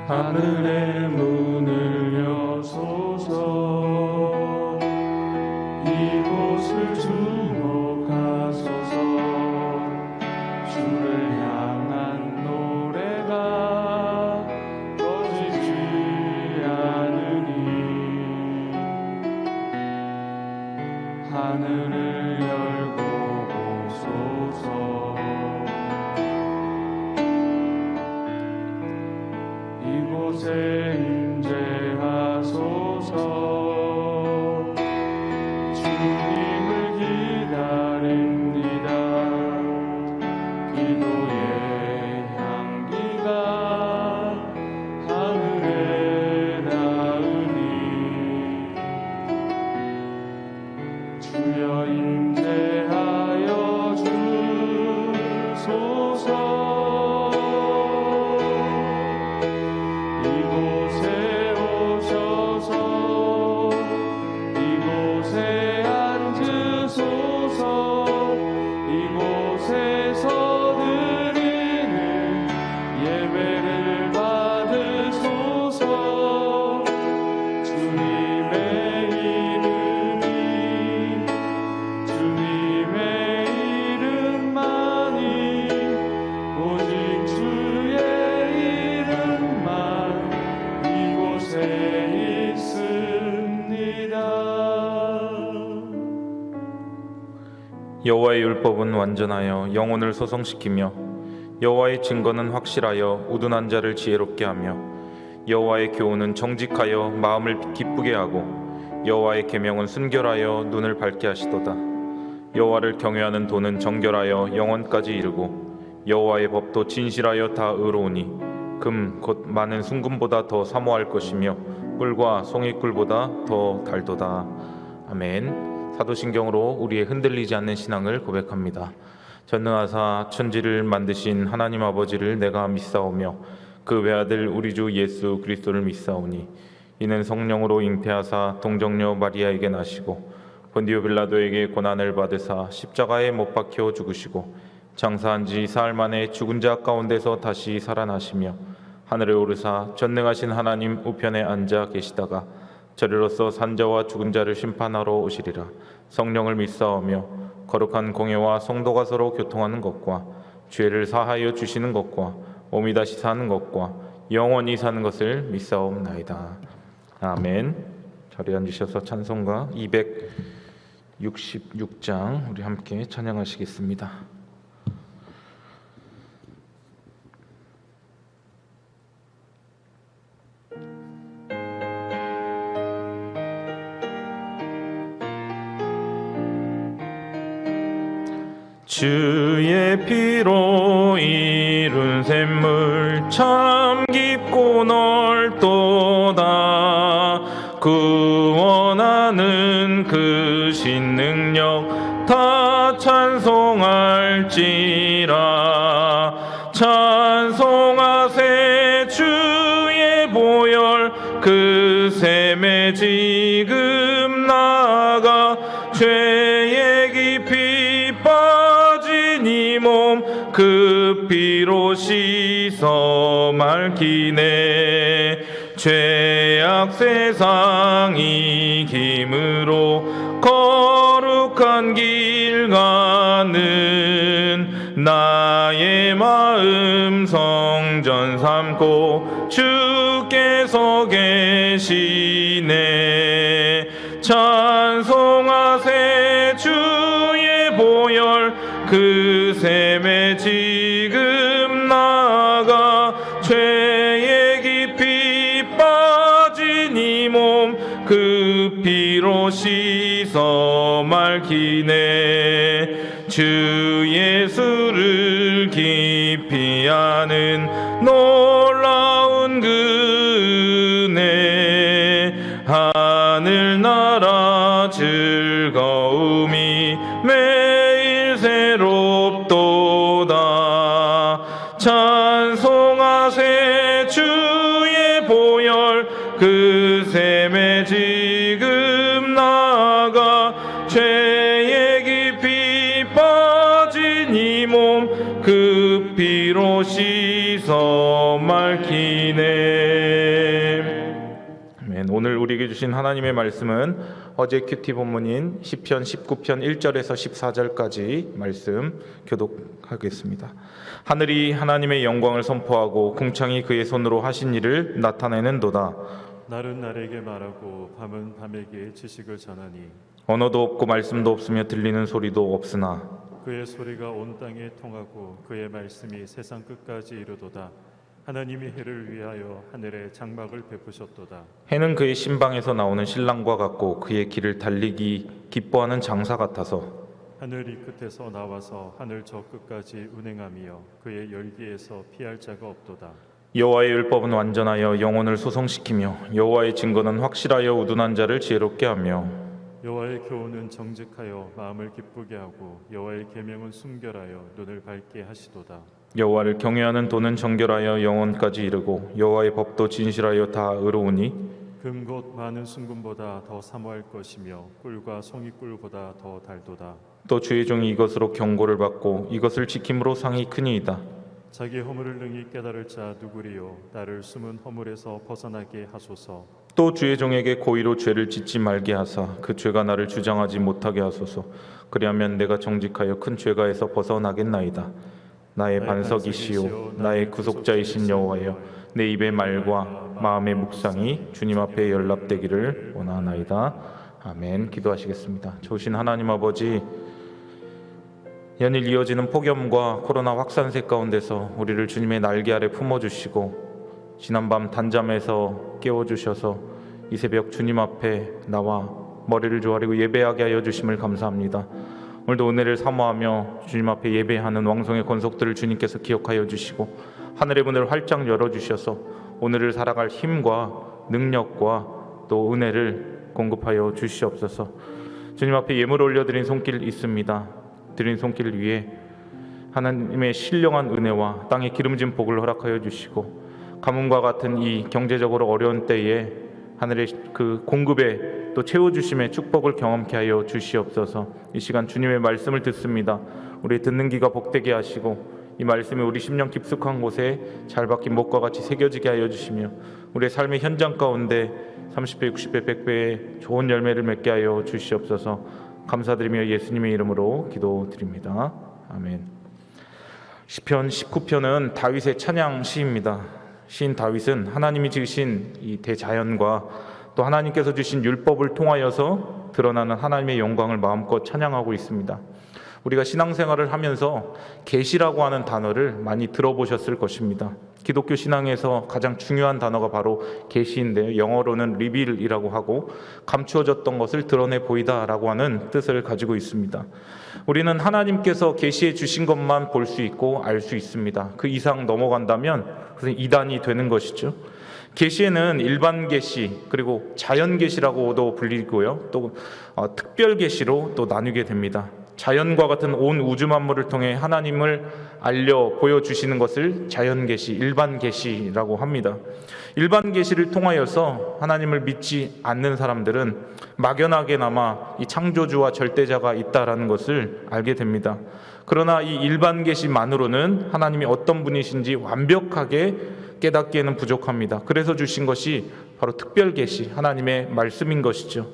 하늘의 문을 여소서. 이곳을 주목하소서. 주를 향한 노래가 꺼지지 않으니 하늘을 열고 오소서. 이곳에 임재하소서. 주님을 기다립니다. 기도의 향기가 하늘에 닿으니 주여 임재하여 주소서. 이곳에 오셔서 이곳에 앉으소서. 이곳에서 드리는 예배를 받으소서. 주님의 이름만이 오직 주의 이름만 이곳에 있습니다. 여호와의 율법은 완전하여 영혼을 소성시키며 여호와의 증거는 확실하여 우둔한 자를 지혜롭게 하며 여호와의 교훈은 정직하여 마음을 기쁘게 하고 여호와의 계명은 순결하여 눈을 밝게 하시도다. 여호와를 경외하는 도는 정결하여 영혼까지 이르고 여호와의 법도 진실하여 다 의로우니 금 곧 많은 순금보다 더 사모할 것이며 꿀과 송이꿀보다 더 달도다. 아멘. 사도신경으로 우리의 흔들리지 않는 신앙을 고백합니다. 전능하사 천지를 만드신 하나님 아버지를 내가 믿사오며 그 외아들 우리 주 예수 그리스도를 믿사오니 이는 성령으로 잉태하사 동정녀 마리아에게 나시고 본디오 빌라도에게 고난을 받으사 십자가에 못 박혀 죽으시고 장사한 지 사흘 만에 죽은 자 가운데서 다시 살아나시며 하늘에 오르사 전능하신 하나님 우편에 앉아 계시다가 저리로서 산자와 죽은 자를 심판하러 오시리라. 성령을 믿사오며 거룩한 공예와 성도가 서로 교통하는 것과 죄를 사하여 주시는 것과 몸이 다시 사는 것과 영원히 사는 것을 믿사옵나이다. 아멘. 자리에 앉으셔서 찬송가 266장 우리 함께 찬양하시겠습니다. 주의 피로 이룬 샘물 참 깊고 넓도다. 구원하는 그 신능력 다 찬송할지라. 찬송하세 주의 보혈 그 샘에 지금 나가 죄의 깊이 빠진 이 몸 그 피로 씻어 맑히네. 죄악 세상 이김으로 거룩한 길 가는 나의 마음 성전 삼고 주께서 계시네. 찬송하세 주의 보혈 그 샘에 지금 나가 죄의 깊이 빠진 이 몸 그 피로 씻어 맑히네. 주 예수를 깊이 아는 놀라운 그 은혜 하늘나라 즐거움이 매일 새롭도다. 찬송하세 주의 보혈 그 샘에 지금 나가 죄의 깊이 빠진 이 몸 그 피로 씻어 주께서 맑히네. 아멘. 오늘 우리에게 주신 하나님의 말씀은 어제 큐티 본문인 시편 19편 1절에서 14절까지 말씀 교독하겠습니다. 하늘이 하나님의 영광을 선포하고 궁창이 그의 손으로 하신 일을 나타내는도다. 날은 날에게 말하고 밤은 밤에게 지식을 전하니 언어도 없고 말씀도 없으며 들리는 소리도 없으나 그의 소리가 온 땅에 통하고 그의 말씀이 세상 끝까지 이르도다. 하나님이 해를 위하여 하늘에 장막을 베푸셨도다. 해는 그의 신방에서 나오는 신랑과 같고 그의 길을 달리기 기뻐하는 장사 같아서 하늘 이 끝에서 나와서 하늘 저 끝까지 운행하며 그의 열기에서 피할 자가 없도다. 여호와의 율법은 완전하여 영혼을 소성시키며 여호와의 증거는 확실하여 우둔한 자를 지혜롭게 하며 여호와의 교훈은 정직하여 마음을 기쁘게 하고 여호와의 계명은 순결하여 눈을 밝게 하시도다. 여호와를 경외하는 도는 정결하여 영혼까지 이르고 여호와의 법도 진실하여 다 의로우니 금곧 많은 순금보다 더 사모할 것이며 꿀과 송이꿀보다 더 달도다. 또 주의 종이 이것으로 경고를 받고 이것을 지킴으로 상이 크니이다. 자기 허물을 능히 깨달을 자 누구리요. 나를 숨은 허물에서 벗어나게 하소서. 또 주의 종에게 고의로 죄를 짓지 말게 하사 그 죄가 나를 주장하지 못하게 하소서. 그리하면 내가 정직하여 큰 죄가에서 벗어나겠나이다. 나의 반석이시요 나의 구속자이신 여호와여, 내 입의 말과 마음의 묵상이 주님 앞에 연락되기를 원하나이다. 아멘. 기도하시겠습니다. 좋으신 하나님 아버지, 연일 이어지는 폭염과 코로나 확산세 가운데서 우리를 주님의 날개 아래 품어주시고 지난밤 단잠에서 깨워주셔서 이 새벽 주님 앞에 나와 머리를 조아리고 예배하게 하여 주심을 감사합니다. 오늘도 은혜를 사모하며 주님 앞에 예배하는 왕성의 권속들을 주님께서 기억하여 주시고 하늘의 문을 활짝 열어주셔서 오늘을 살아갈 힘과 능력과 또 은혜를 공급하여 주시옵소서. 주님 앞에 예물 올려드린 손길 있습니다. 드린 손길 위에 하나님의 신령한 은혜와 땅의 기름진 복을 허락하여 주시고 가뭄과 같은 이 경제적으로 어려운 때에 하늘의 그 공급에 또 채워주심의 축복을 경험케 하여 주시옵소서. 이 시간 주님의 말씀을 듣습니다. 우리 듣는 귀가 복되게 하시고 이 말씀이 우리 심령 깊숙한 곳에 잘 박힌 못과 같이 새겨지게 하여 주시며 우리의 삶의 현장 가운데 30배, 60배, 100배의 좋은 열매를 맺게 하여 주시옵소서. 감사드리며 예수님의 이름으로 기도드립니다. 아멘. 시편 19편은 다윗의 찬양 시입니다. 시인 다윗은 하나님이 지으신 이 대자연과 또 하나님께서 주신 율법을 통하여서 드러나는 하나님의 영광을 마음껏 찬양하고 있습니다. 우리가 신앙생활을 하면서 계시라고 하는 단어를 많이 들어보셨을 것입니다. 기독교 신앙에서 가장 중요한 단어가 바로 계시인데요. 영어로는 리빌이라고 하고 감추어졌던 것을 드러내 보이다라고 하는 뜻을 가지고 있습니다. 우리는 하나님께서 계시해 주신 것만 볼 수 있고 알 수 있습니다. 그 이상 넘어간다면 그것은 이단이 되는 것이죠. 계시에는 일반 계시 그리고 자연 계시라고도 불리고요. 또 특별 계시로 또 나뉘게 됩니다. 자연과 같은 온 우주 만물을 통해 하나님을 알려 보여주시는 것을 자연 계시, 일반 계시라고 합니다. 일반 계시를 통하여서 하나님을 믿지 않는 사람들은 막연하게나마 이 창조주와 절대자가 있다라는 것을 알게 됩니다. 그러나 이 일반 계시만으로는 하나님이 어떤 분이신지 완벽하게 깨닫기에는 부족합니다. 그래서 주신 것이 바로 특별 계시, 하나님의 말씀인 것이죠.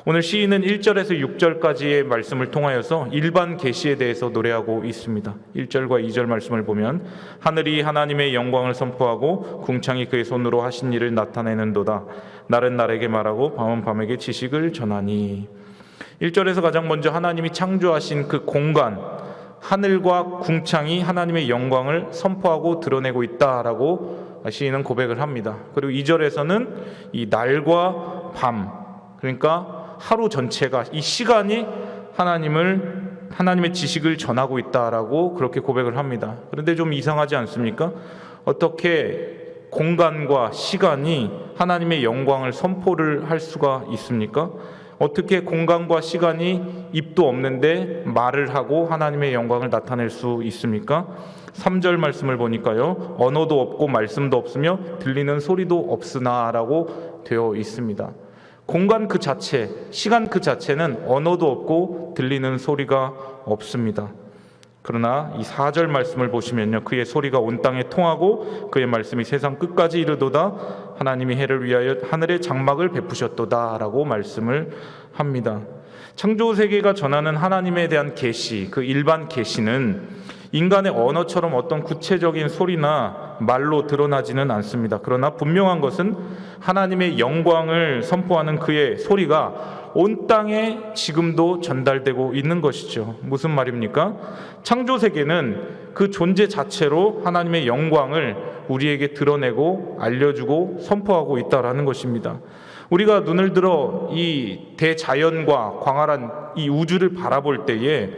오늘 시인은 1절에서 6절까지의 말씀을 통하여서 일반 계시에 대해서 노래하고 있습니다. 1절과 2절 말씀을 보면 하늘이 하나님의 영광을 선포하고 궁창이 그의 손으로 하신 일을 나타내는도다. 날은 날에게 말하고 밤은 밤에게 지식을 전하니. 1절에서 가장 먼저 하나님이 창조하신 그 공간, 하늘과 궁창이 하나님의 영광을 선포하고 드러내고 있다라고 시인은 고백을 합니다. 그리고 2절에서는 이 날과 밤, 그러니까 하루 전체가 이 시간이 하나님의 지식을 전하고 있다라고 그렇게 고백을 합니다. 그런데 좀 이상하지 않습니까? 어떻게 공간과 시간이 하나님의 영광을 선포를 할 수가 있습니까? 어떻게 공간과 시간이 입도 없는데 말을 하고 하나님의 영광을 나타낼 수 있습니까? 3절 말씀을 보니까요, 언어도 없고 말씀도 없으며 들리는 소리도 없으나라고 되어 있습니다. 공간 그 자체, 시간 그 자체는 언어도 없고 들리는 소리가 없습니다. 그러나 이 4절 말씀을 보시면요, 그의 소리가 온 땅에 통하고 그의 말씀이 세상 끝까지 이르도다. 하나님이 해를 위하여 하늘에 장막을 베푸셨도다 라고 말씀을 합니다. 창조 세계가 전하는 하나님에 대한 계시, 그 일반 계시는 인간의 언어처럼 어떤 구체적인 소리나 말로 드러나지는 않습니다. 그러나 분명한 것은 하나님의 영광을 선포하는 그의 소리가 온 땅에 지금도 전달되고 있는 것이죠. 무슨 말입니까? 창조 세계는 그 존재 자체로 하나님의 영광을 우리에게 드러내고 알려주고 선포하고 있다라는 것입니다. 우리가 눈을 들어 이 대자연과 광활한 이 우주를 바라볼 때에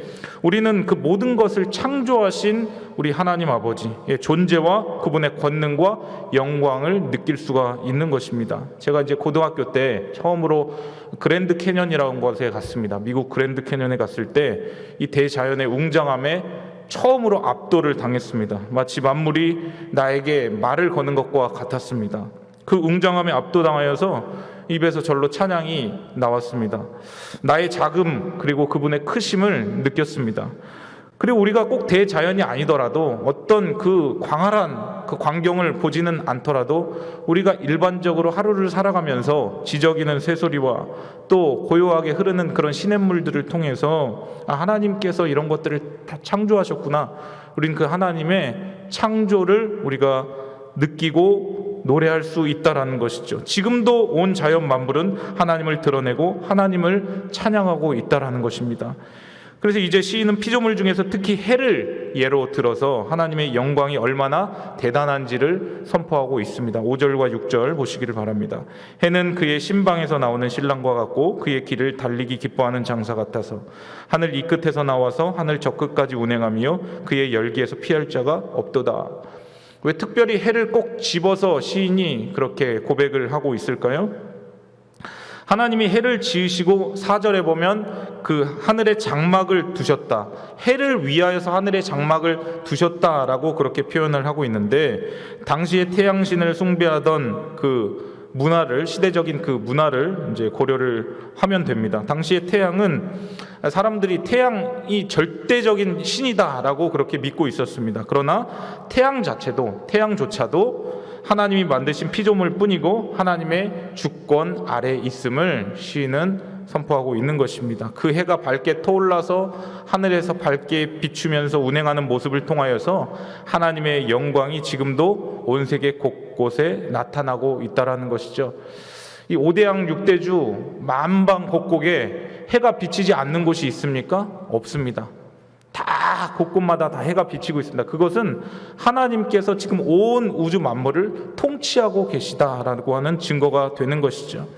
우리는 그 모든 것을 창조하신 우리 하나님 아버지의 존재와 그분의 권능과 영광을 느낄 수가 있는 것입니다. 제가 이제 고등학교 때 처음으로 그랜드 캐년이라는 곳에 갔습니다. 미국 그랜드 캐년에 갔을 때 이 대자연의 웅장함에 처음으로 압도를 당했습니다. 마치 만물이 나에게 말을 거는 것과 같았습니다. 그 웅장함에 압도당하여서 입에서 절로 찬양이 나왔습니다. 나의 자금 그리고 그분의 크심을 느꼈습니다. 그리고 우리가 꼭 대자연이 아니더라도 어떤 그 광활한 그 광경을 보지는 않더라도 우리가 일반적으로 하루를 살아가면서 지저귀는 새소리와 또 고요하게 흐르는 그런 시냇물들을 통해서 하나님께서 이런 것들을 다 창조하셨구나. 우린 그 하나님의 창조를 우리가 느끼고 노래할 수 있다라는 것이죠. 지금도 온 자연 만물은 하나님을 드러내고 하나님을 찬양하고 있다라는 것입니다. 그래서 이제 시인은 피조물 중에서 특히 해를 예로 들어서 하나님의 영광이 얼마나 대단한지를 선포하고 있습니다. 5절과 6절 보시기를 바랍니다. 해는 그의 신방에서 나오는 신랑과 같고 그의 길을 달리기 기뻐하는 장사 같아서 하늘 이 끝에서 나와서 하늘 저 끝까지 운행하며 그의 열기에서 피할 자가 없도다. 왜 특별히 해를 꼭 집어서 시인이 그렇게 고백을 하고 있을까요? 하나님이 해를 지으시고 4절에 보면 그 하늘에 장막을 두셨다. 해를 위하여서 하늘에 장막을 두셨다라고 그렇게 표현을 하고 있는데 당시에 태양신을 숭배하던 그 문화를 시대적인 그 문화를 이제 고려를 하면 됩니다. 당시에 태양은 사람들이 태양이 절대적인 신이다라고 그렇게 믿고 있었습니다. 그러나 태양조차도 하나님이 만드신 피조물 뿐이고 하나님의 주권 아래 있음을 시인은 선포하고 있는 것입니다. 그 해가 밝게 떠올라서 하늘에서 밝게 비추면서 운행하는 모습을 통하여서 하나님의 영광이 지금도 온 세계 곳곳에 나타나고 있다라는 것이죠. 이 5대양 6대주 만방곡곡에 해가 비치지 않는 곳이 있습니까? 없습니다. 다 곳곳마다 다 해가 비치고 있습니다. 그것은 하나님께서 지금 온 우주 만물을 통치하고 계시다라고 하는 증거가 되는 것이죠.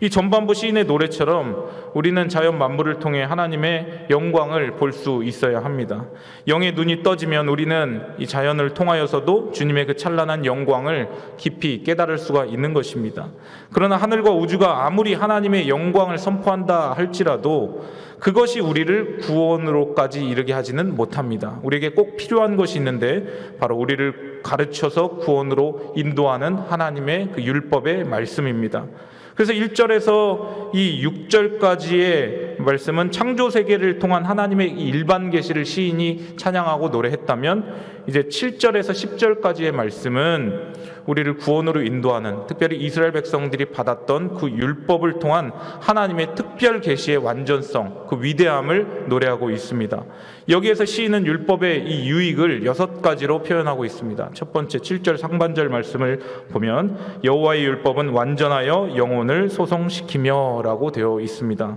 이 전반부 시인의 노래처럼 우리는 자연 만물을 통해 하나님의 영광을 볼 수 있어야 합니다. 영의 눈이 떠지면 우리는 이 자연을 통하여서도 주님의 그 찬란한 영광을 깊이 깨달을 수가 있는 것입니다. 그러나 하늘과 우주가 아무리 하나님의 영광을 선포한다 할지라도 그것이 우리를 구원으로까지 이르게 하지는 못합니다. 우리에게 꼭 필요한 것이 있는데 바로 우리를 가르쳐서 구원으로 인도하는 하나님의 그 율법의 말씀입니다. 그래서 1절에서 이 6절까지의 말씀은 창조 세계를 통한 하나님의 일반 계시를 시인이 찬양하고 노래했다면 이제 7절에서 10절까지의 말씀은 우리를 구원으로 인도하는 특별히 이스라엘 백성들이 받았던 그 율법을 통한 하나님의 특별 계시의 완전성, 그 위대함을 노래하고 있습니다. 여기에서 시인은 율법의 이 유익을 6가지로 표현하고 있습니다. 첫 번째 7절 상반절 말씀을 보면 여호와의 율법은 완전하여 영혼을 소성시키며 라고 되어 있습니다.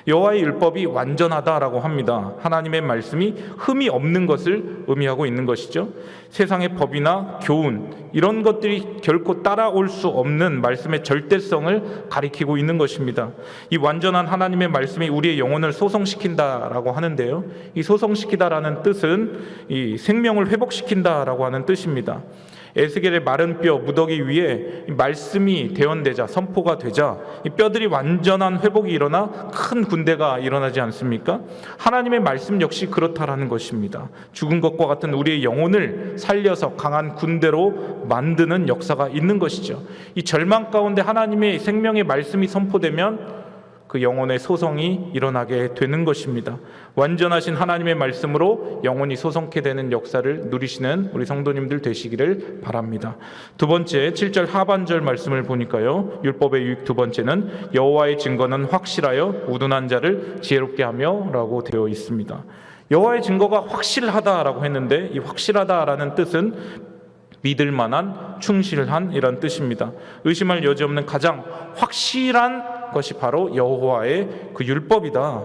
여호와의 율법이 완전하다라고 합니다. 하나님의 말씀이 흠이 없는 것을 의미하고 있는 것이죠. 세상의 법이나 교훈 이런 것들이 결코 따라올 수 없는 말씀의 절대성을 가리키고 있는 것입니다. 이 완전한 하나님의 말씀이 우리의 영혼을 소성시킨다라고 하는데요. 이 소성시키다라는 뜻은 이 생명을 회복시킨다라고 하는 뜻입니다. 에스겔의 마른 뼈 무더기 위에 말씀이 대언되자 선포가 되자 이 뼈들이 완전한 회복이 일어나 큰 군대가 일어나지 않습니까? 하나님의 말씀 역시 그렇다라는 것입니다. 죽은 것과 같은 우리의 영혼을 살려서 강한 군대로 만드는 역사가 있는 것이죠. 이 절망 가운데 하나님의 생명의 말씀이 선포되면 그 영혼의 소성이 일어나게 되는 것입니다. 완전하신 하나님의 말씀으로 영혼이 소성케 되는 역사를 누리시는 우리 성도님들 되시기를 바랍니다. 두 번째 7절 하반절 말씀을 보니까요, 율법의 유익 두 번째는 여호와의 증거는 확실하여 우둔한 자를 지혜롭게 하며 라고 되어 있습니다. 여호와의 증거가 확실하다라고 했는데, 이 확실하다라는 뜻은 믿을 만한, 충실한 이런 뜻입니다. 의심할 여지 없는 가장 확실한 것이 바로 여호와의 그 율법이다,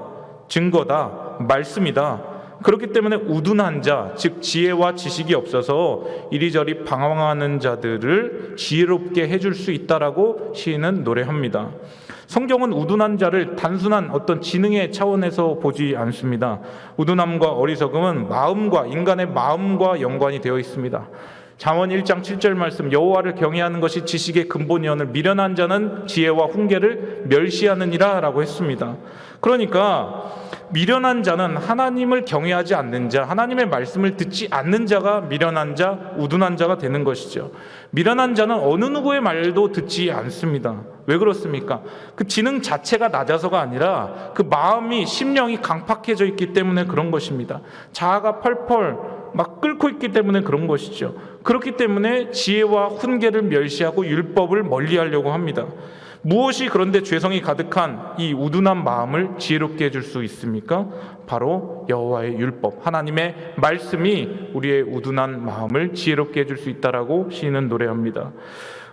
증거다, 말씀이다. 그렇기 때문에 우둔한 자, 즉 지혜와 지식이 없어서 이리저리 방황하는 자들을 지혜롭게 해줄 수 있다라고 시인은 노래합니다. 성경은 우둔한 자를 단순한 어떤 지능의 차원에서 보지 않습니다. 우둔함과 어리석음은 마음과, 인간의 마음과 연관이 되어 있습니다. 잠언 1장 7절 말씀, 여호와를 경외하는 것이 지식의 근본이오늘 미련한 자는 지혜와 훈계를 멸시하느니라 라고 했습니다. 그러니까 미련한 자는 하나님을 경외하지 않는 자, 하나님의 말씀을 듣지 않는 자가 미련한 자, 우둔한 자가 되는 것이죠. 미련한 자는 어느 누구의 말도 듣지 않습니다. 왜 그렇습니까? 그 지능 자체가 낮아서가 아니라 그 마음이, 심령이 강팍해져 있기 때문에 그런 것입니다. 자아가 펄펄 막 끓고 있기 때문에 그런 것이죠. 그렇기 때문에 지혜와 훈계를 멸시하고 율법을 멀리하려고 합니다. 무엇이 그런데 죄성이 가득한 이 우둔한 마음을 지혜롭게 해줄 수 있습니까? 바로 여호와의 율법, 하나님의 말씀이 우리의 우둔한 마음을 지혜롭게 해줄 수 있다라고 시인은 노래합니다.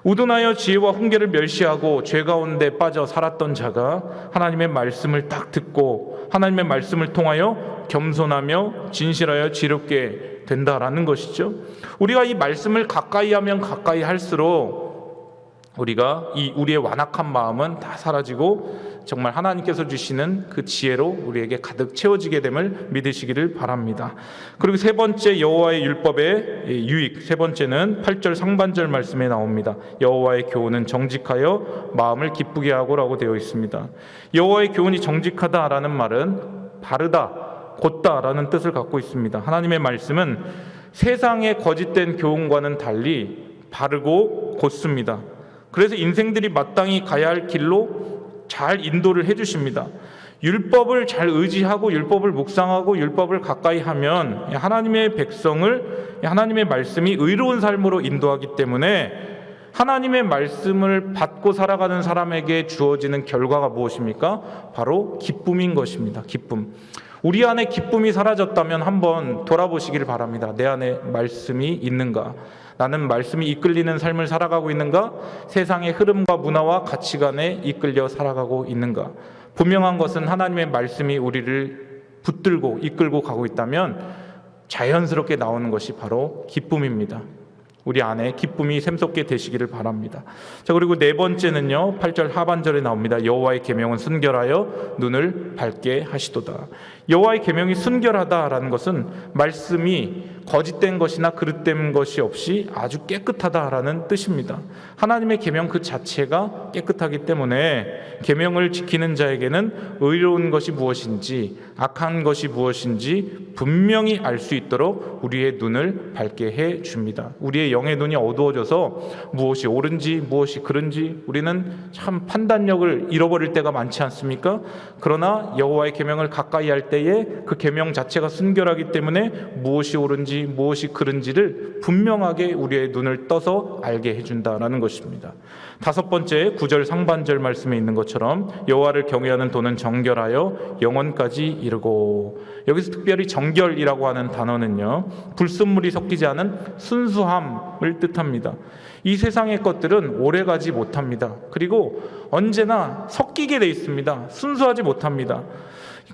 우둔하여 지혜와 훈계를 멸시하고 죄 가운데 빠져 살았던 자가 하나님의 말씀을 딱 듣고 하나님의 말씀을 통하여 겸손하며 진실하여 지혜롭게 된다라는 것이죠. 우리가 이 말씀을 가까이 하면 가까이 할수록 우리의 완악한 마음은 다 사라지고 정말 하나님께서 주시는 그 지혜로 우리에게 가득 채워지게 됨을 믿으시기를 바랍니다. 그리고 세 번째 여호와의 율법의 유익, 세 번째는 8절 상반절 말씀에 나옵니다. 여호와의 교훈은 정직하여 마음을 기쁘게 하고라고 되어 있습니다. 여호와의 교훈이 정직하다라는 말은 바르다, 곧다라는 뜻을 갖고 있습니다. 하나님의 말씀은 세상의 거짓된 교훈과는 달리 바르고 곧습니다. 그래서 인생들이 마땅히 가야 할 길로 잘 인도를 해주십니다. 율법을 잘 의지하고 율법을 묵상하고 율법을 가까이 하면 하나님의 백성을, 하나님의 말씀이 의로운 삶으로 인도하기 때문에 하나님의 말씀을 받고 살아가는 사람에게 주어지는 결과가 무엇입니까? 바로 기쁨인 것입니다. 기쁨. 우리 안에 기쁨이 사라졌다면 한번 돌아보시기를 바랍니다. 내 안에 말씀이 있는가? 나는 말씀이 이끌리는 삶을 살아가고 있는가? 세상의 흐름과 문화와 가치관에 이끌려 살아가고 있는가? 분명한 것은 하나님의 말씀이 우리를 붙들고 이끌고 가고 있다면 자연스럽게 나오는 것이 바로 기쁨입니다. 우리 안에 기쁨이 샘솟게 되시기를 바랍니다. 자, 그리고 네 번째는요, 8절 하반절에 나옵니다. 여호와의 계명은 순결하여 눈을 밝게 하시도다. 여호와의 계명이 순결하다라는 것은 말씀이 거짓된 것이나 그릇된 것이 없이 아주 깨끗하다라는 뜻입니다. 하나님의 계명 그 자체가 깨끗하기 때문에 계명을 지키는 자에게는 의로운 것이 무엇인지, 악한 것이 무엇인지 분명히 알 수 있도록 우리의 눈을 밝게 해 줍니다. 우리의 영의 눈이 어두워져서 무엇이 옳은지 무엇이 그른지 우리는 참 판단력을 잃어버릴 때가 많지 않습니까? 그러나 여호와의 계명을 가까이 할 때에 그 계명 자체가 순결하기 때문에 무엇이 옳은지 무엇이 그른지를 분명하게 우리의 눈을 떠서 알게 해준다라는 것입니다. 다섯 번째 9절 상반절 말씀에 있는 것처럼 여호와를 경외하는 도는 정결하여 영원까지 이르고, 여기서 특별히 정결이라고 하는 단어는요, 불순물이 섞이지 않은 순수함을 뜻합니다. 이 세상의 것들은 오래가지 못합니다. 그리고 언제나 섞이게 돼 있습니다. 순수하지 못합니다.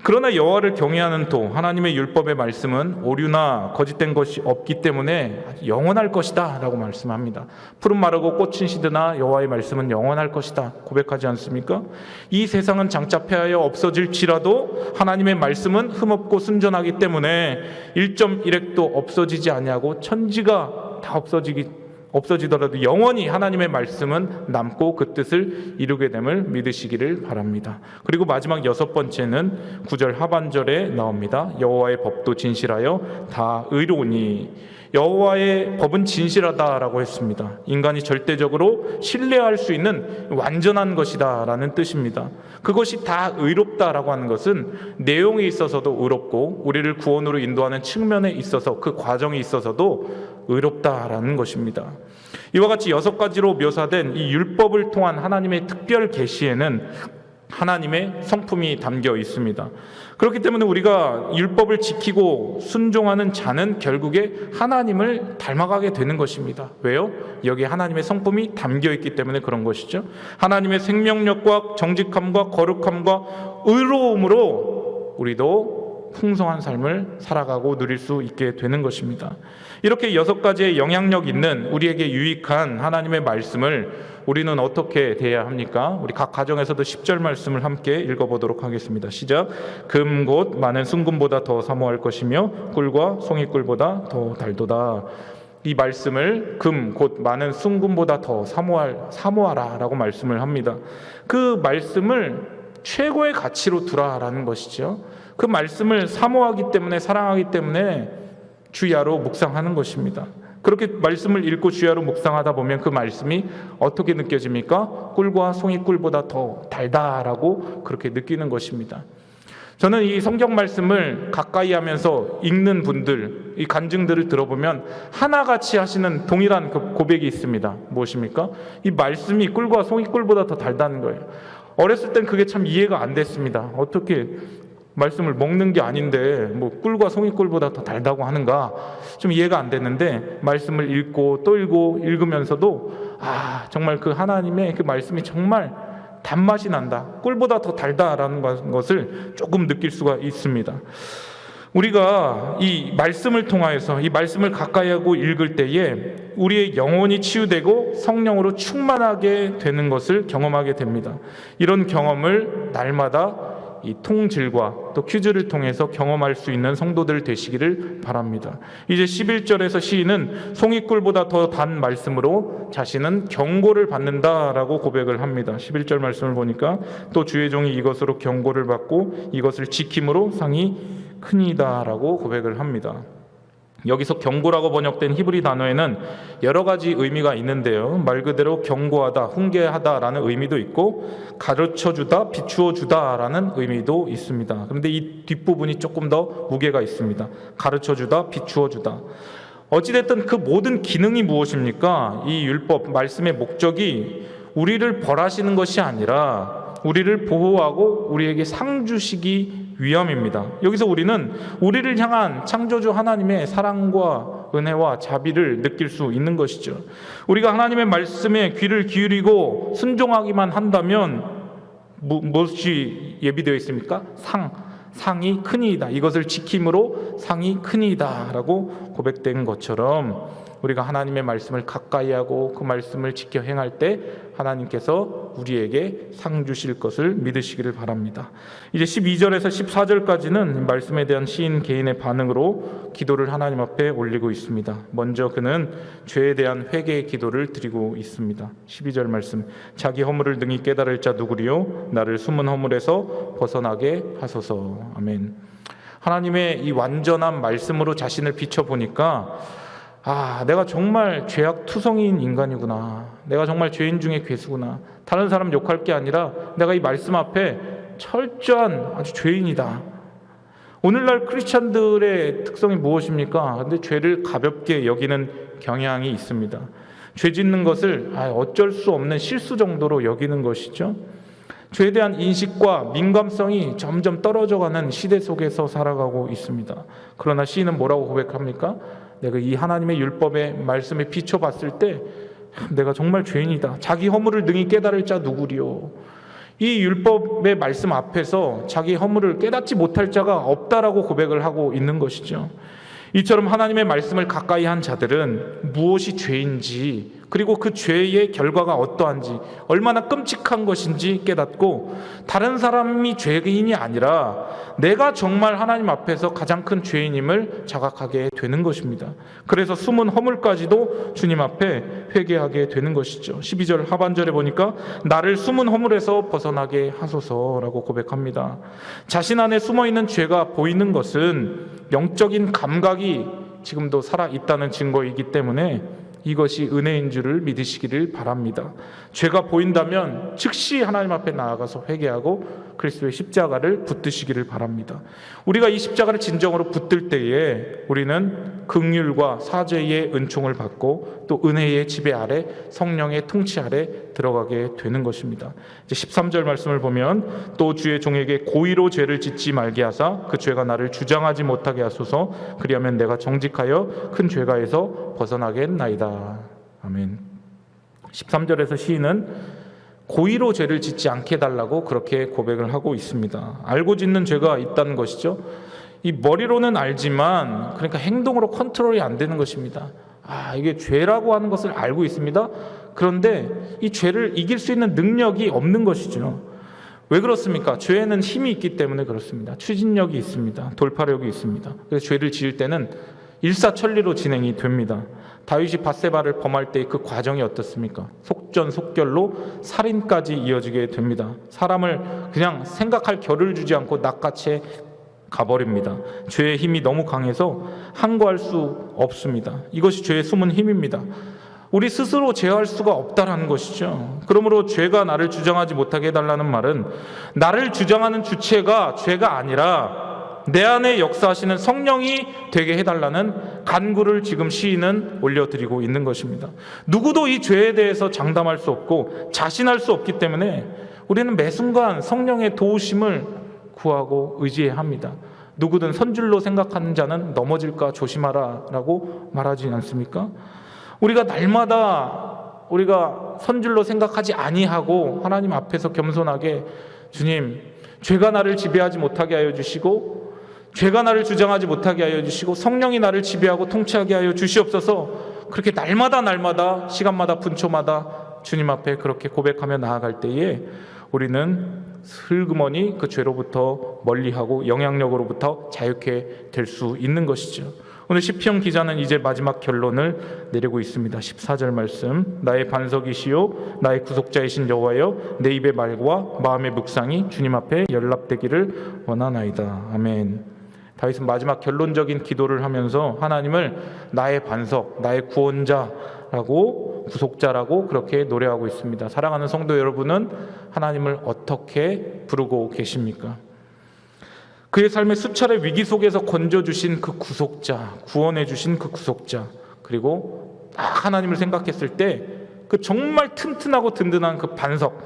그러나 여호와를 경외하는 도, 하나님의 율법의 말씀은 오류나 거짓된 것이 없기 때문에 영원할 것이다 라고 말씀합니다. 푸른 마르고 꽃은 시드나 여호와의 말씀은 영원할 것이다 고백하지 않습니까? 이 세상은 장차 패하여 없어질지라도 하나님의 말씀은 흠없고 순전하기 때문에 1.1핵도 없어지지 아니하고 천지가 다 없어지더라도 영원히 하나님의 말씀은 남고 그 뜻을 이루게 됨을 믿으시기를 바랍니다. 그리고 마지막 여섯 번째는 9절 하반절에 나옵니다. 여호와의 법도 진실하여 다 의로우니, 여호와의 법은 진실하다라고 했습니다. 인간이 절대적으로 신뢰할 수 있는 완전한 것이다라는 뜻입니다. 그것이 다 의롭다라고 하는 것은 내용에 있어서도 의롭고 우리를 구원으로 인도하는 측면에 있어서 그 과정에 있어서도 의롭다라는 것입니다. 이와 같이 6가지로 묘사된 이 율법을 통한 하나님의 특별 계시에는 하나님의 성품이 담겨 있습니다. 그렇기 때문에 우리가 율법을 지키고 순종하는 자는 결국에 하나님을 닮아가게 되는 것입니다. 왜요? 여기에 하나님의 성품이 담겨 있기 때문에 그런 것이죠. 하나님의 생명력과 정직함과 거룩함과 의로움으로 우리도 풍성한 삶을 살아가고 누릴 수 있게 되는 것입니다. 이렇게 6가지의 영향력 있는 우리에게 유익한 하나님의 말씀을 우리는 어떻게 대해야 합니까? 우리 각 가정에서도 10절 말씀을 함께 읽어보도록 하겠습니다. 시작. 금 곧 많은 순금보다 더 사모할 것이며 꿀과 송이꿀보다 더 달도다. 이 말씀을 금 곧 많은 순금보다 더 사모하라 라고 말씀을 합니다. 그 말씀을 최고의 가치로 두라라는 것이죠. 그 말씀을 사모하기 때문에, 사랑하기 때문에 주야로 묵상하는 것입니다. 그렇게 말씀을 읽고 주야로 묵상하다 보면 그 말씀이 어떻게 느껴집니까? 꿀과 송이꿀보다 더 달다라고 그렇게 느끼는 것입니다. 저는 이 성경 말씀을 가까이 하면서 읽는 분들, 이 간증들을 들어보면 하나같이 하시는 동일한 그 고백이 있습니다. 무엇입니까? 이 말씀이 꿀과 송이꿀보다 더 달다는 거예요. 어렸을 땐 그게 참 이해가 안 됐습니다. 어떻게 말씀을 먹는 게 아닌데 뭐 꿀과 송이꿀보다 더 달다고 하는가, 좀 이해가 안 됐는데 말씀을 읽고 또 읽으면서도 정말 그 하나님의 그 말씀이 정말 단맛이 난다, 꿀보다 더 달다라는 것을 조금 느낄 수가 있습니다. 우리가 이 말씀을 통하여서 이 말씀을 가까이 하고 읽을 때에 우리의 영혼이 치유되고 성령으로 충만하게 되는 것을 경험하게 됩니다. 이런 경험을 날마다 이 통질과 또 퀴즈를 통해서 경험할 수 있는 성도들 되시기를 바랍니다. 이제 11절에서 시인은 송이꿀보다 더 단 말씀으로 자신은 경고를 받는다라고 고백을 합니다. 11절 말씀을 보니까 또 주의 종이 이것으로 경고를 받고 이것을 지킴으로 상이 크니다라고 고백을 합니다. 여기서 경고라고 번역된 히브리 단어에는 여러 가지 의미가 있는데요. 말 그대로 경고하다, 훈계하다라는 의미도 있고 가르쳐주다, 비추어주다라는 의미도 있습니다. 그런데 이 뒷부분이 조금 더 무게가 있습니다. 가르쳐주다, 비추어주다. 어찌됐든 그 모든 기능이 무엇입니까? 이 율법, 말씀의 목적이 우리를 벌하시는 것이 아니라 우리를 보호하고 우리에게 상 주시기 위함입니다. 여기서 우리는 우리를 향한 창조주 하나님의 사랑과 은혜와 자비를 느낄 수 있는 것이죠. 우리가 하나님의 말씀에 귀를 기울이고 순종하기만 한다면 무엇이 예비되어 있습니까? 상이 크니이다. 이것을 지킴으로 상이 크니이다 라고 고백된 것처럼 우리가 하나님의 말씀을 가까이 하고 그 말씀을 지켜 행할 때 하나님께서 우리에게 상 주실 것을 믿으시기를 바랍니다. 이제 12절에서 14절까지는 말씀에 대한 시인 개인의 반응으로 기도를 하나님 앞에 올리고 있습니다. 먼저 그는 죄에 대한 회개의 기도를 드리고 있습니다. 12절 말씀, 자기 허물을 능히 깨달을 자 누구리요? 나를 숨은 허물에서 벗어나게 하소서. 아멘. 하나님의 이 완전한 말씀으로 자신을 비춰보니까 내가 정말 죄악투성이인 인간이구나. 내가 정말 죄인 중에 괴수구나. 다른 사람 욕할 게 아니라 내가 이 말씀 앞에 철저한 아주 죄인이다. 오늘날 크리스찬들의 특성이 무엇입니까? 근데 죄를 가볍게 여기는 경향이 있습니다. 죄 짓는 것을 어쩔 수 없는 실수 정도로 여기는 것이죠. 죄에 대한 인식과 민감성이 점점 떨어져가는 시대 속에서 살아가고 있습니다. 그러나 시인은 뭐라고 고백합니까? 내가 이 하나님의 율법의 말씀에 비춰봤을 때 내가 정말 죄인이다. 자기 허물을 능히 깨달을 자 누구리요? 이 율법의 말씀 앞에서 자기 허물을 깨닫지 못할 자가 없다라고 고백을 하고 있는 것이죠. 이처럼 하나님의 말씀을 가까이 한 자들은 무엇이 죄인지, 그리고 그 죄의 결과가 어떠한지, 얼마나 끔찍한 것인지 깨닫고 다른 사람이 죄인이 아니라 내가 정말 하나님 앞에서 가장 큰 죄인임을 자각하게 되는 것입니다. 그래서 숨은 허물까지도 주님 앞에 회개하게 되는 것이죠. 12절 하반절에 보니까 나를 숨은 허물에서 벗어나게 하소서라고 고백합니다. 자신 안에 숨어있는 죄가 보이는 것은 영적인 감각이 지금도 살아 있다는 증거이기 때문에 이것이 은혜인 줄을 믿으시기를 바랍니다. 죄가 보인다면 즉시 하나님 앞에 나아가서 회개하고 그리스도의 십자가를 붙드시기를 바랍니다. 우리가 이 십자가를 진정으로 붙들 때에 우리는 긍휼과 사죄의 은총을 받고 또 은혜의 지배 아래, 성령의 통치 아래 들어가게 되는 것입니다. 이제 13절 말씀을 보면 또 주의 종에게 고의로 죄를 짓지 말게 하사 그 죄가 나를 주장하지 못하게 하소서. 그리하면 내가 정직하여 큰 죄가에서 벗어나겠나이다. 아멘. 13절에서 시인은 고의로 죄를 짓지 않게 해달라고 그렇게 고백을 하고 있습니다. 알고 짓는 죄가 있다는 것이죠. 이 머리로는 알지만 그러니까 행동으로 컨트롤이 안 되는 것입니다. 이게 죄라고 하는 것을 알고 있습니다. 그런데 이 죄를 이길 수 있는 능력이 없는 것이죠. 왜 그렇습니까? 죄에는 힘이 있기 때문에 그렇습니다. 추진력이 있습니다. 돌파력이 있습니다. 그래서 죄를 지을 때는 일사천리로 진행이 됩니다. 다윗이 밧세바를 범할 때 그 과정이 어떻습니까? 속전속결로 살인까지 이어지게 됩니다. 사람을 그냥 생각할 겨를 주지 않고 낚아채 가버립니다. 죄의 힘이 너무 강해서 항거할 수 없습니다. 이것이 죄의 숨은 힘입니다. 우리 스스로 제어할 수가 없다라는 것이죠. 그러므로 죄가 나를 주장하지 못하게 해달라는 말은 나를 주장하는 주체가 죄가 아니라 내 안에 역사하시는 성령이 되게 해달라는 간구를 지금 시인은 올려드리고 있는 것입니다. 누구도 이 죄에 대해서 장담할 수 없고 자신할 수 없기 때문에 우리는 매 순간 성령의 도우심을 구하고 의지해야 합니다. 누구든 선줄로 생각하는 자는 넘어질까 조심하라 라고 말하지 않습니까? 우리가 날마다 우리가 선줄로 생각하지 아니하고 하나님 앞에서 겸손하게 주님, 죄가 나를 지배하지 못하게 하여 주시고 죄가 나를 주장하지 못하게 하여 주시고 성령이 나를 지배하고 통치하게 하여 주시옵소서. 그렇게 날마다 시간마다 분초마다 주님 앞에 그렇게 고백하며 나아갈 때에 우리는 슬그머니 그 죄로부터 멀리하고 영향력으로부터 자유케 될 수 있는 것이죠. 오늘 시편 기자는 이제 마지막 결론을 내리고 있습니다. 14절 말씀. 나의 반석이시요 나의 구속자이신 여호와여 내 입의 말과 마음의 묵상이 주님 앞에 연락되기를 원하나이다. 아멘. 다윗은 마지막 결론적인 기도를 하면서 하나님을 나의 반석, 나의 구원자라고 구속자라고 그렇게 노래하고 있습니다. 사랑하는 성도 여러분은 하나님을 어떻게 부르고 계십니까? 그의 삶의 수차례 위기 속에서 건져주신 그 구속자, 구원해주신 그 구속자, 그리고 하나님을 생각했을 때 그 정말 튼튼하고 든든한 그 반석,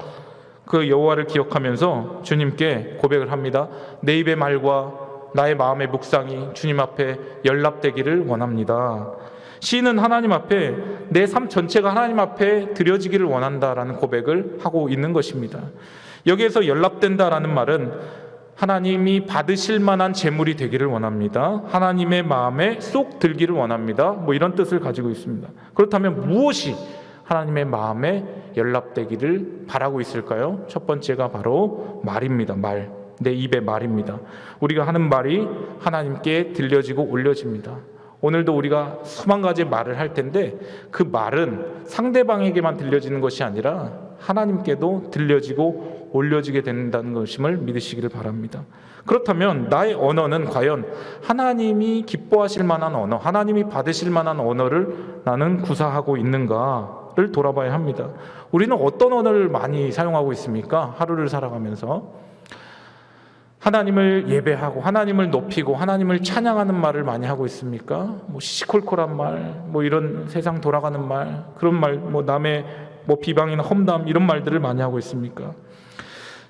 그 여호와를 기억하면서 주님께 고백을 합니다. 내 입의 말과 나의 마음의 묵상이 주님 앞에 연락되기를 원합니다. 시인은 하나님 앞에 내 삶 전체가 하나님 앞에 드려지기를 원한다라는 고백을 하고 있는 것입니다. 여기에서 연락된다라는 말은 하나님이 받으실 만한 재물이 되기를 원합니다. 하나님의 마음에 쏙 들기를 원합니다. 이런 뜻을 가지고 있습니다. 그렇다면 무엇이 하나님의 마음에 연락되기를 바라고 있을까요? 첫 번째가 바로 말입니다. 말. 내 입의 말입니다. 우리가 하는 말이 하나님께 들려지고 올려집니다. 오늘도 우리가 수만 가지 말을 할 텐데 그 말은 상대방에게만 들려지는 것이 아니라 하나님께도 들려지고 올려지게 된다는 것임을 믿으시기를 바랍니다. 그렇다면 나의 언어는 과연 하나님이 기뻐하실 만한 언어, 하나님이 받으실 만한 언어를 나는 구사하고 있는가를 돌아봐야 합니다. 우리는 어떤 언어를 많이 사용하고 있습니까? 하루를 살아가면서 하나님을 예배하고 하나님을 높이고 하나님을 찬양하는 말을 많이 하고 있습니까? 시시콜콜한 말, 이런 세상 돌아가는 말, 그런 말, 남의 비방이나 험담 이런 말들을 많이 하고 있습니까?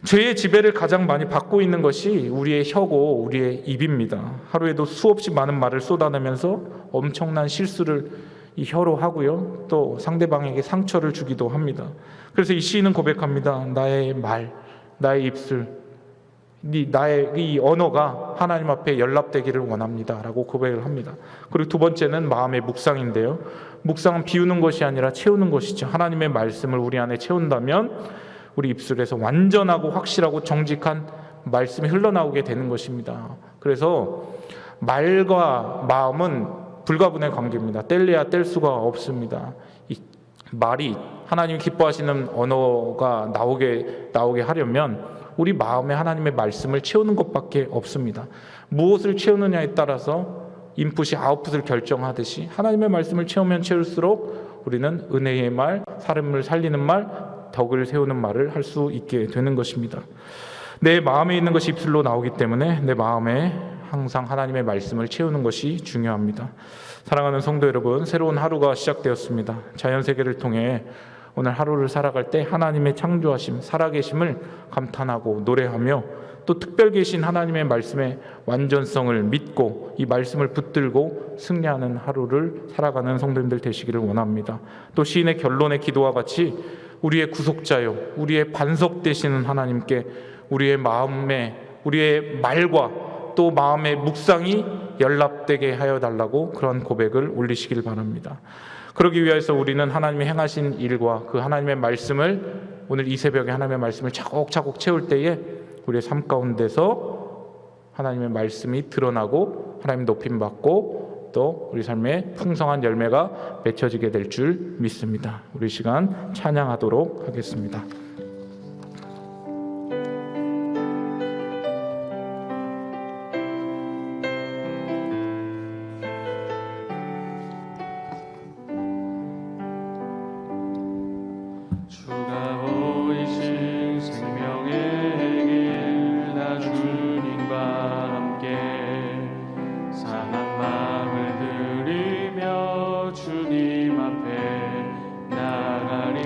죄의 지배를 가장 많이 받고 있는 것이 우리의 혀고 우리의 입입니다. 하루에도 수없이 많은 말을 쏟아내면서 엄청난 실수를 이 혀로 하고요. 또 상대방에게 상처를 주기도 합니다. 그래서 이 시인은 고백합니다. 나의 말, 나의 입술, 나의 이 언어가 하나님 앞에 연락되기를 원합니다 라고 고백을 합니다. 그리고 두 번째는 마음의 묵상인데요. 묵상은 비우는 것이 아니라 채우는 것이죠. 하나님의 말씀을 우리 안에 채운다면 우리 입술에서 완전하고 확실하고 정직한 말씀이 흘러나오게 되는 것입니다. 그래서 말과 마음은 불가분의 관계입니다. 뗄래야 뗄 수가 없습니다. 이 말이 하나님 기뻐하시는 언어가 나오게 하려면 우리 마음에 하나님의 말씀을 채우는 것밖에 없습니다. 무엇을 채우느냐에 따라서 인풋이 아웃풋을 결정하듯이 하나님의 말씀을 채우면 채울수록 우리는 은혜의 말, 사람을 살리는 말, 덕을 세우는 말을 할 수 있게 되는 것입니다. 내 마음에 있는 것이 입술로 나오기 때문에 내 마음에 항상 하나님의 말씀을 채우는 것이 중요합니다. 사랑하는 성도 여러분, 새로운 하루가 시작되었습니다. 자연세계를 통해 오늘 하루를 살아갈 때 하나님의 창조하심, 살아계심을 감탄하고 노래하며 또 특별 계신 하나님의 말씀의 완전성을 믿고 이 말씀을 붙들고 승리하는 하루를 살아가는 성도님들 되시기를 원합니다. 또 시인의 결론의 기도와 같이 우리의 구속자요, 우리의 반석 되시는 하나님께 우리의 마음에, 우리의 말과 또 마음의 묵상이 연락되게 하여 달라고 그런 고백을 올리시길 바랍니다. 그러기 위해서 우리는 하나님이 행하신 일과 그 하나님의 말씀을 오늘 이 새벽에 하나님의 말씀을 차곡차곡 채울 때에 우리의 삶 가운데서 하나님의 말씀이 드러나고 하나님 높임 받고 또 우리 삶에 풍성한 열매가 맺혀지게 될 줄 믿습니다. 우리 시간 찬양하도록 하겠습니다. 주가 보이신 생명의 길, 나 주님과 함께 상한 마음을 들이며 주님 앞에 나가리.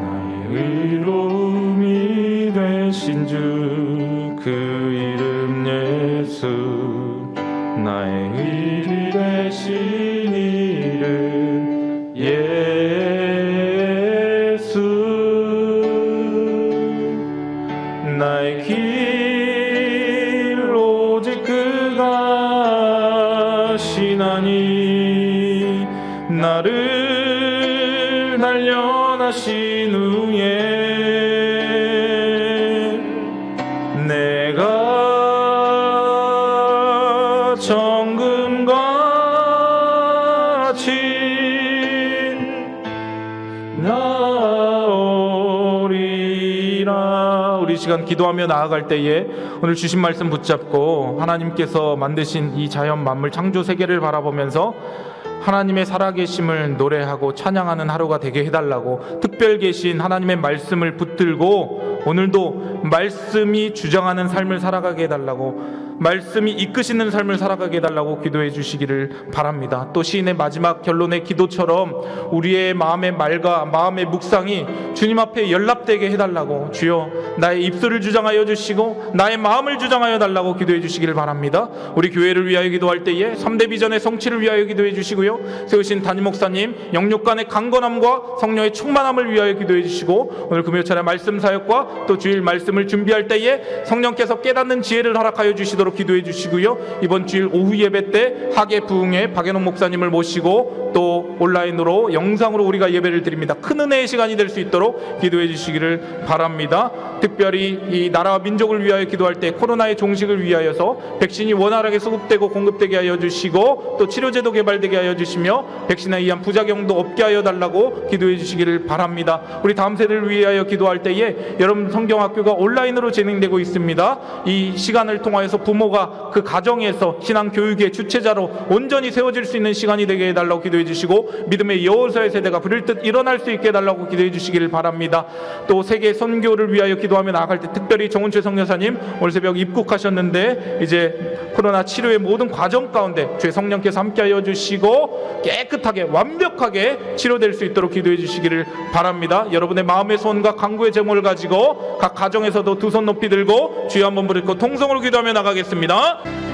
나의 의로움이 되신 주 그 이름 예수, 나의 의리 되신 이름 예수, 나의 길 오직 그가 시나니 나를 단련하신 후에 내가 정금같이 나오리라. 우리 시간 기도하며 나아갈 때에 오늘 주신 말씀 붙잡고 하나님께서 만드신 이 자연 만물 창조 세계를 바라보면서 하나님의 살아계심을 노래하고 찬양하는 하루가 되게 해달라고 특별 계신 하나님의 말씀을 붙들고 오늘도 말씀이 주장하는 삶을 살아가게 해달라고, 말씀이 이끄시는 삶을 살아가게 해달라고 기도해 주시기를 바랍니다. 또 시인의 마지막 결론의 기도처럼 우리의 마음의 말과 마음의 묵상이 주님 앞에 연락되게 해달라고, 주여 나의 입술을 주장하여 주시고 나의 마음을 주장하여 달라고 기도해 주시기를 바랍니다. 우리 교회를 위하여 기도할 때에 3대 비전의 성취를 위하여 기도해 주시고요, 세우신 담임 목사님 영육간의 강건함과 성령의 충만함을 위하여 기도해 주시고, 오늘 금요철의 말씀 사역과 또 주일 말씀을 준비할 때에 성령께서 깨닫는 지혜를 허락하여 주시도록 기도해 주시고요, 이번 주일 오후 예배 때 하계 부흥의 박연옥 목사님을 모시고 또 온라인으로 영상으로 우리가 예배를 드립니다. 큰 은혜의 시간이 될 수 있도록 기도해 주시기를 바랍니다. 특별히 이 나라와 민족을 위하여 기도할 때 코로나의 종식을 위하여서 백신이 원활하게 수급되고 공급되게 하여 주시고 또 치료제도 개발되게 하여 주시며 백신에 의한 부작용도 없게 하여 달라고 기도해 주시기를 바랍니다. 우리 다음 세대를 위하여 기도할 때에 여러분 성경학교가 온라인으로 진행되고 있습니다. 이 시간을 통하여서 부모가 그 가정에서 신앙 교육의 주체자로 온전히 세워질 수 있는 시간이 되게 해달라고 기도해 주시고, 믿음의 여호수아의 세대가 부를 듯 일어날 수 있게 해달라고 기도해 주시기를 바랍니다. 또 세계 선교를 위하여 기도하며 나아갈 때 특별히 정은채 성교사님 오늘 새벽 입국하셨는데 이제 코로나 치료의 모든 과정 가운데 주의 성령께서 함께하여 주시고 깨끗하게 완벽하게 치료될 수 있도록 기도해 주시기를 바랍니다. 여러분의 마음의 소원과 간구의 제목을 가지고 각 가정에서도 두 손 높이 들고 주여 한번 부르고 통성으로 기도하며 나가겠습니다.